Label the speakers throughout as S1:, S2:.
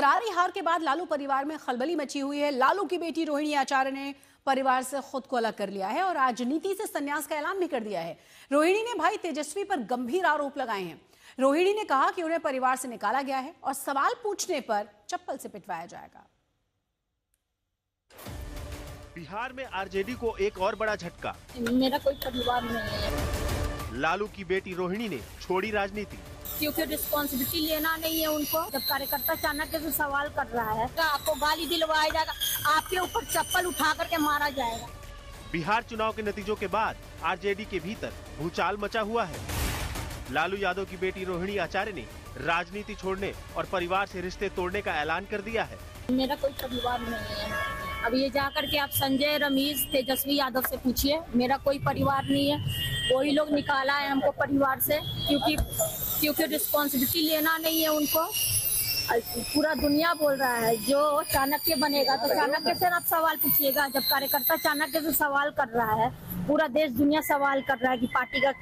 S1: करारी हार के बाद लालू परिवार में खलबली मची हुई है। लालू की बेटी रोहिणी आचार्य ने परिवार से खुद को अलग कर लिया है और राजनीति से संन्यास का ऐलान भी कर दिया है। रोहिणी ने भाई तेजस्वी पर गंभीर आरोप लगाए हैं। रोहिणी ने कहा कि उन्हें परिवार से निकाला गया है और सवाल पूछने पर चप्पल से पिटवाया जाएगा।
S2: बिहार में आरजेडी को एक और बड़ा झटका।
S3: मेरा कोई परिवार नहीं है।
S2: लालू की बेटी रोहिणी ने छोड़ी राजनीति
S3: क्योंकि रिस्पॉन्सिबिलिटी लेना नहीं है उनको। जब कार्यकर्ता चाणक्य से सवाल कर रहा है तो आपको गाली दिलवाया जाएगा, आपके ऊपर चप्पल उठा करके मारा जाएगा।
S2: बिहार चुनाव के नतीजों के बाद आरजेडी के भीतर भूचाल मचा हुआ है। लालू यादव की बेटी रोहिणी आचार्य ने राजनीति छोड़ने और परिवार से रिश्ते तोड़ने का ऐलान कर दिया है।
S3: मेरा कोई परिवार नहीं है। अब ये जाकर के आप संजय, रमेश, तेजस्वी यादव से पूछिए, मेरा कोई परिवार नहीं है। वही लोग निकाला है हमको परिवार से क्योंकि रिस्पॉन्सिबिलिटी लेना नहीं है उनको। पूरा दुनिया बोल रहा है जो चाणक्य बनेगा तो चाणक्य से आप सवाल पूछिएगा। जब कार्यकर्ता चाणक्य से सवाल कर रहा है, पूरा देश दुनिया सवाल कर रहा है कि पार्टी का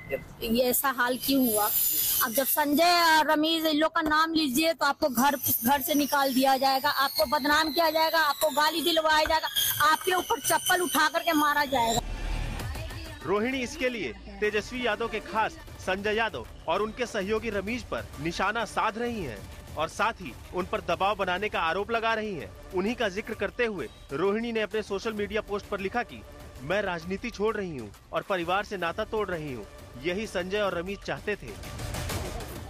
S3: ये ऐसा हाल क्यों हुआ। अब जब संजय, रमेश, इन लोग का नाम लीजिए तो आपको घर से निकाल दिया जाएगा, आपको बदनाम किया जाएगा, आपको गाली दिलवाया जाएगा, आपके ऊपर चप्पल उठा करके मारा जाएगा।
S2: रोहिणी इसके लिए तेजस्वी यादव के खास संजय यादव और उनके सहयोगी रमेश पर निशाना साध रही हैं और साथ ही उन पर दबाव बनाने का आरोप लगा रही हैं। उन्हीं का जिक्र करते हुए रोहिणी ने अपने सोशल मीडिया पोस्ट पर लिखा कि मैं राजनीति छोड़ रही हूं और परिवार से नाता तोड़ रही हूं। यही संजय और रमेश चाहते थे।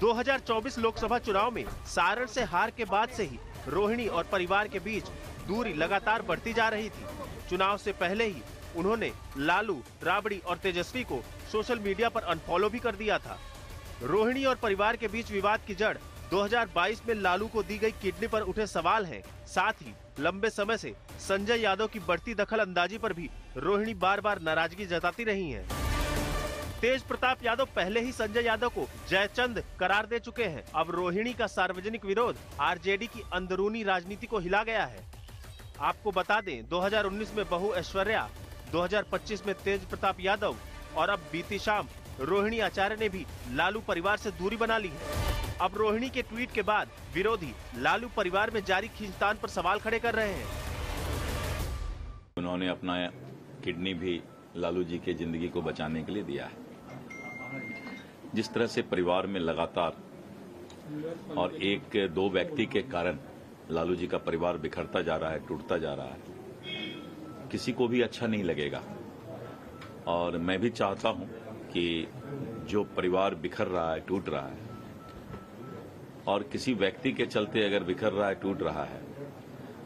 S2: 2024 लोकसभा चुनाव में सारण से हार के बाद से ही रोहिणी और परिवार के बीच दूरी लगातार बढ़ती जा रही थी। चुनाव से पहले ही उन्होंने लालू, राबड़ी और तेजस्वी को सोशल मीडिया पर अनफॉलो भी कर दिया था। रोहिणी और परिवार के बीच विवाद की जड़ 2022 में लालू को दी गई किडनी पर उठे सवाल हैं। साथ ही लंबे समय से संजय यादव की बढ़ती दखल अंदाजी पर भी रोहिणी बार बार नाराजगी जताती रही हैं। तेज प्रताप यादव पहले ही संजय यादव को जयचंद करार दे चुके हैं। अब रोहिणी का सार्वजनिक विरोध आरजेडी की अंदरूनी राजनीति को हिला गया है। आपको बता दें, 2019 में बहू ऐश्वर्या, 2025 में तेज प्रताप यादव और अब बीती शाम रोहिणी आचार्य ने भी लालू परिवार से दूरी बना ली है। अब रोहिणी के ट्वीट के बाद विरोधी लालू परिवार में जारी खींचतान पर सवाल खड़े कर रहे हैं।
S4: उन्होंने अपना किडनी भी लालू जी के जिंदगी को बचाने के लिए दिया है। जिस तरह से परिवार में लगातार और एक दो व्यक्ति के कारण लालू जी का परिवार बिखरता जा रहा है, टूटता जा रहा है, किसी को भी अच्छा नहीं लगेगा। और मैं भी चाहता हूं कि जो परिवार बिखर रहा है, टूट रहा है और किसी व्यक्ति के चलते अगर बिखर रहा है, टूट रहा है,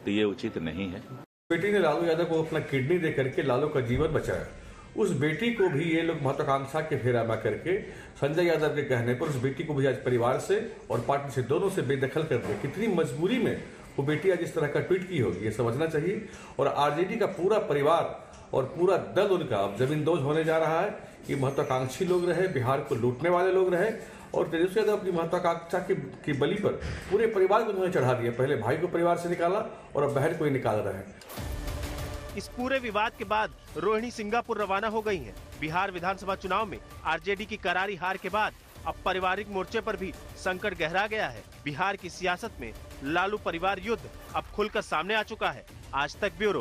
S4: तो ये उचित नहीं है।
S5: बेटी ने लालू यादव को अपना किडनी दे करके लालू का जीवन बचाया। उस बेटी को भी ये लोग महत्वाकांक्षा के फेरा में करके संजय यादव के कहने पर उस बेटी को भी आज परिवार से और पार्टी से दोनों से बेदखल कर दिया। कितनी मजबूरी में वो बेटी आज इस तरह का ट्वीट की होगी, ये समझना चाहिए। और आरजेडी का पूरा परिवार और पूरा दल उनका अब जमींदोज होने जा रहा है। ये महत्वाकांक्षी लोग रहे, बिहार को लूटने वाले लोग रहे और तेजस्वी यादव अपनी महत्वाकांक्षा की बलि पर पूरे परिवार को उन्होंने चढ़ा दिया। पहले भाई को परिवार से निकाला और अब बहन को ही निकाल रहे हैं।
S2: इस पूरे विवाद के बाद रोहिणी सिंगापुर रवाना हो गई हैं। बिहार विधानसभा चुनाव में आरजेडी की करारी हार के बाद अब पारिवारिक मोर्चे पर भी संकट गहरा गया है। बिहार की सियासत में लालू परिवार युद्ध अब खुलकर सामने आ चुका है। आज तक ब्यूरो।